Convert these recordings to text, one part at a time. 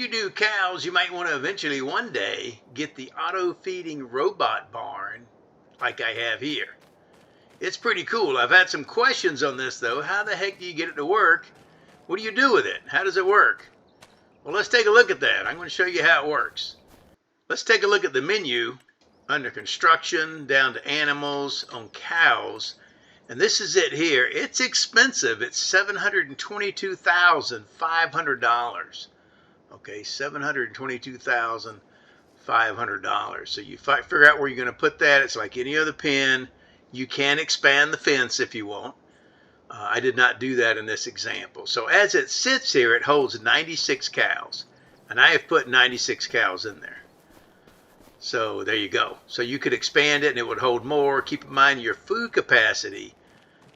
you do cows, you might want to eventually one day get the auto-feeding robot barn like I have here. It's pretty cool. I've had some questions on this though. How the heck do you get it to work? What do you do with it? How does it work? Well, let's take a look at that. I'm going to show you how it works. Let's take a look at the menu under construction, down to animals, on cows. And this is it here. It's expensive. It's $722,500. Okay, $722,500. So you figure out where you're going to put that. It's like any other pen. You can expand the fence if you want. I did not do that in this example. So as it sits here, it holds 96 cows. And I have put 96 cows in there. So there you go. So you could expand it and it would hold more. Keep in mind your food capacity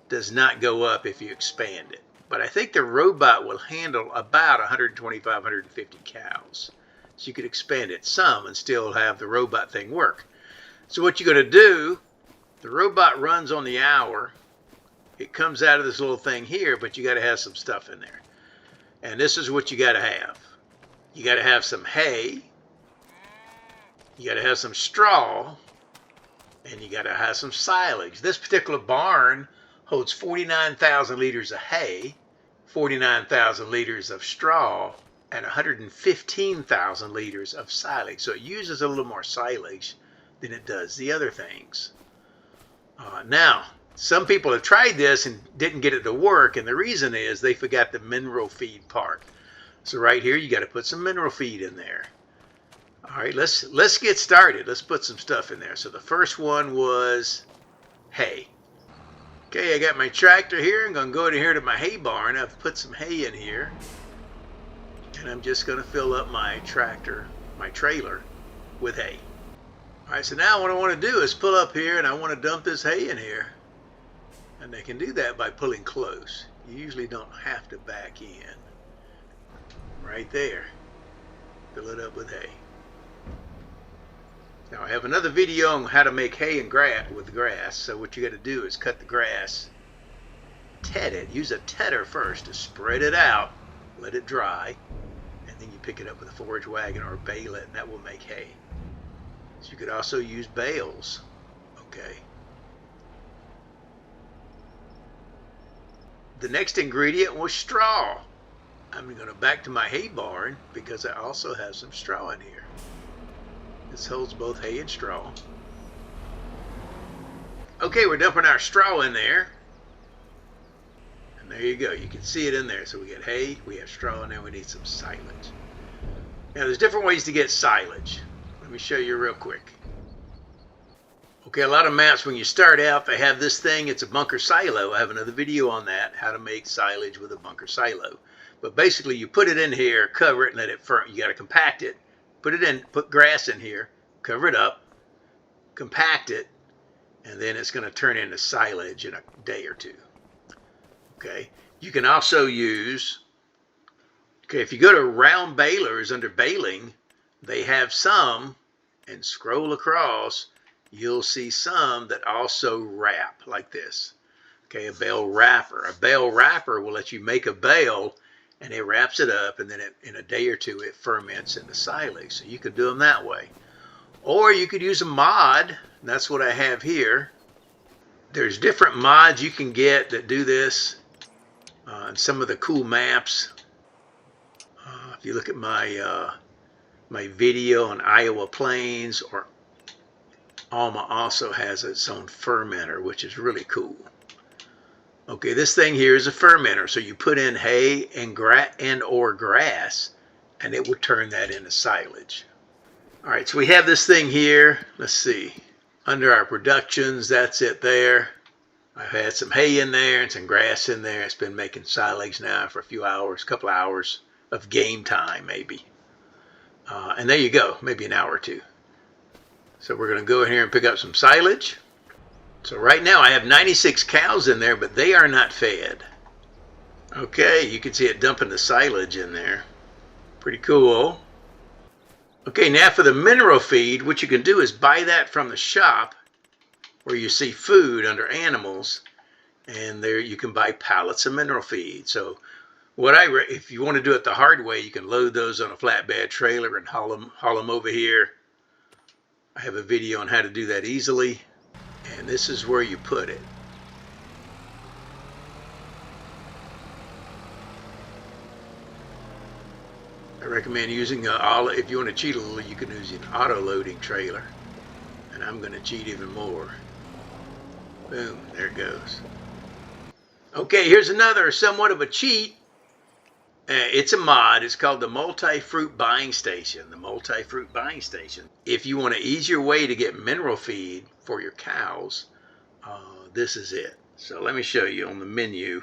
does not go up if you expand it. But I think the robot will handle about 125, 150 cows. So you could expand it some and still have the robot thing work. So what you're going to do, the robot runs on the hour. It comes out of this little thing here, but you got to have some stuff in there. And this is what you got to have. You got to have some hay. You got to have some straw. And you got to have some silage. This particular barn holds 49,000 liters of hay, 49,000 liters of straw, and 115,000 liters of silage. So it uses a little more silage than it does the other things. Now, some people have tried this and didn't get it to work, and the reason is they forgot the mineral feed part. So right here, you got to put some mineral feed in there. All right, let's get started. Let's put some stuff in there. So the first one was hay. Okay, I got my tractor here. I'm going to go in here to my hay barn. I've put some hay in here. And I'm just going to fill up my tractor, my trailer, with hay. All right, so now what I want to do is pull up here and I want to dump this hay in here. And they can do that by pulling close. You usually don't have to back in. Right there. Fill it up with hay. Now I have another video on how to make hay and grass with grass. So what you got to do is cut the grass, ted it. Use a tedder first to spread it out, let it dry, and then you pick it up with a forage wagon or bale it, and that will make hay. So you could also use bales. Okay. The next ingredient was straw. I'm going to back to my hay barn because I also have some straw in here. This holds both hay and straw. Okay, we're dumping our straw in there. And there you go. You can see it in there. So we get hay, we have straw, and then we need some silage. Now there's different ways to get silage. Let me show you real quick. Okay, a lot of maps when you start out, they have this thing. It's a bunker silo. I have another video on that, how to make silage with a bunker silo. But basically you put it in here, cover it, and let it firm. You got to compact it. Put it in, put grass in here, cover it up, compact it, and then it's going to turn into silage in a day or two. Okay. You can also use, okay, if you go to round balers under baling, they have some, and scroll across, you'll see some that also wrap like this. Okay, a bale wrapper. A bale wrapper will let you make a bale and it wraps it up, and then in a day or two it ferments into silage. So you could do them that way. Or you could use a mod, and that's what I have here. There's different mods you can get that do this. Some of the cool maps. If you look at my my video on Iowa Plains, or Alma also has its own fermenter, which is really cool. Okay, this thing here is a fermenter, so you put in hay and or grass, and it will turn that into silage. All right, so we have this thing here. Let's see. Under our productions, that's it there. I've had some hay in there and some grass in there. It's been making silage now for a few hours, a couple hours of game time maybe. And there you go, maybe an hour or two. So we're going to go in here and pick up some silage. So right now I have 96 cows in there, but they are not fed. Okay, you can see it dumping the silage in there. Pretty cool. Okay, now for the mineral feed, what you can do is buy that from the shop where you see food under animals, and there you can buy pallets of mineral feed. So If you want to do it the hard way, you can load those on a flatbed trailer and haul them over here. I have a video on how to do that easily, and this is where you put it. I recommend using if you want to cheat a little, you can use an auto loading trailer, and I'm going to cheat even more. Boom, there it goes. Okay, here's another somewhat of a cheat. It's a mod. It's called the Multi-Fruit Buying Station. The Multi-Fruit Buying Station. If you want an easier way to get mineral feed for your cows, this is it. So let me show you on the menu.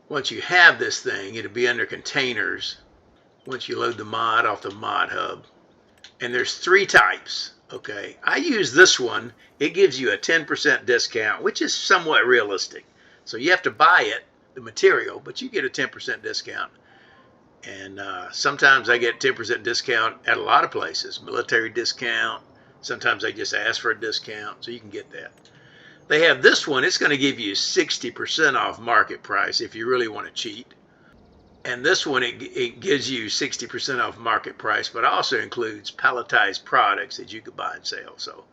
Once you have this thing, it'll be under containers. Once you load the mod off the mod hub. And there's 3 types. Okay, I use this one. It gives you a 10% discount, which is somewhat realistic. So you have to buy it, the material, but you get a 10% discount. And sometimes I get 10% discount at a lot of places. Military discount. Sometimes I just ask for a discount, so you can get that. They have this one. It's going to give you 60% off market price if you really want to cheat. And this one, it gives you 60% off market price, but also includes palletized products that you could buy and sell. So,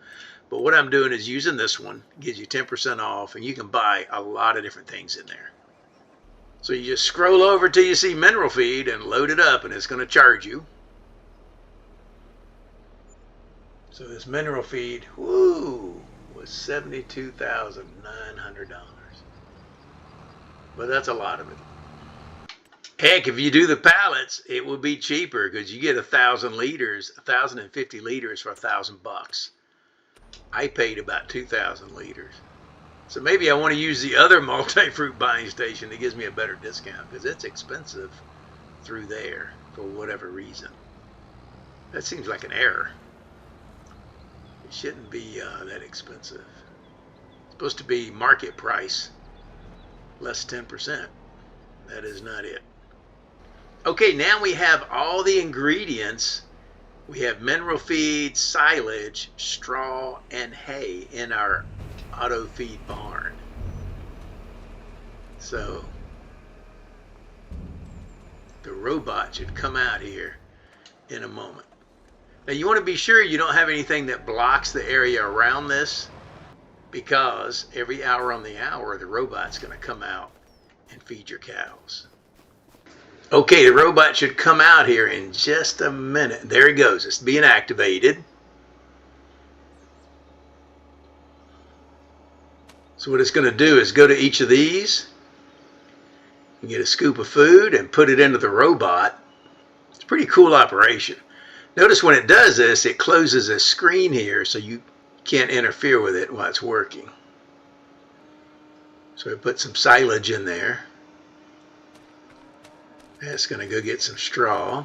but what I'm doing is using this one. It gives you 10% off, and you can buy a lot of different things in there. So you just scroll over till you see mineral feed and load it up, and it's going to charge you. So this mineral feed, woo, was $72,900. But that's a lot of it. Heck, if you do the pallets, it will be cheaper because you get 1,000 liters, 1,050 liters for $1,000. I paid about 2,000 liters. So maybe I want to use the other multi-fruit buying station that gives me a better discount because it's expensive through there for whatever reason. That seems like an error. It shouldn't be that expensive. It's supposed to be market price, less 10%. That is not it. Okay, now we have all the ingredients. We have mineral feed, silage, straw, and hay in our auto feed barn. So the robot should come out here in a moment. Now you want to be sure you don't have anything that blocks the area around this, because every hour on the hour the robot's going to come out and feed your cows. Okay, the robot should come out here in just a minute. There he goes. It's being activated. So what it's going to do is go to each of these and get a scoop of food and put it into the robot. It's a pretty cool operation. Notice when it does this, it closes a screen here so you can't interfere with it while it's working. So I put some silage in there. That's going to go get some straw.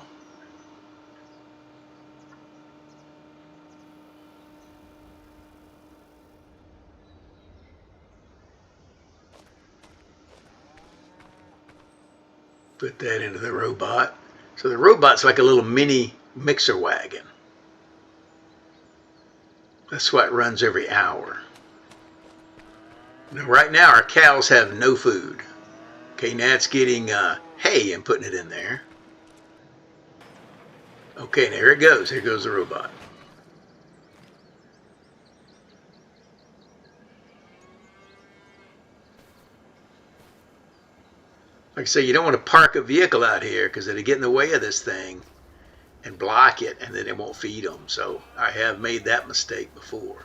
Put that into the robot. So the robot's like a little mini mixer wagon. That's what runs every hour. Now, right now our cows have no food. Okay, now it's getting hay and putting it in there. Okay, there it goes. Here goes the robot. Like I say, you don't want to park a vehicle out here because it'll get in the way of this thing and block it, and then it won't feed them. So I have made that mistake before.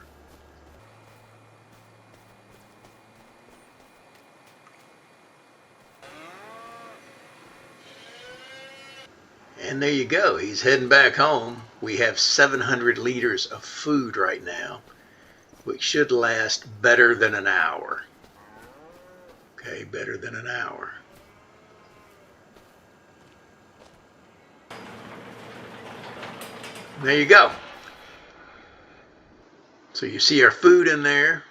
And there you go. He's heading back home. We have 700 liters of food right now, which should last better than an hour. Okay, better than an hour. There you go. So you see our food in there.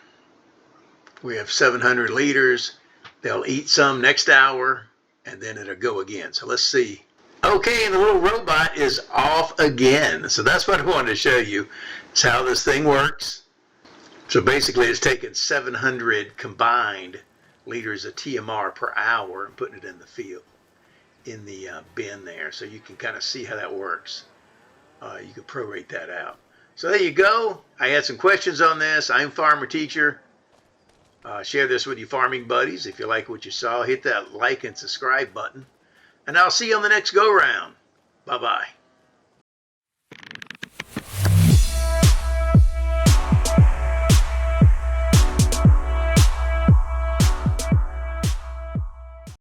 We have 700 liters. They'll eat some next hour, and then it'll go again. So let's see. Okay, and the little robot is off again. So that's what I wanted to show you. It's how this thing works. So basically it's taking 700 combined liters of TMR per hour and putting it in the field. bin there, so you can kind of see how that works. You can prorate that out. So there you go. I had some questions on this. I'm Farmer Teacher. Share this with your farming buddies. If you like what you saw, hit that like and subscribe button. And I'll see you on the next go round. Bye-bye.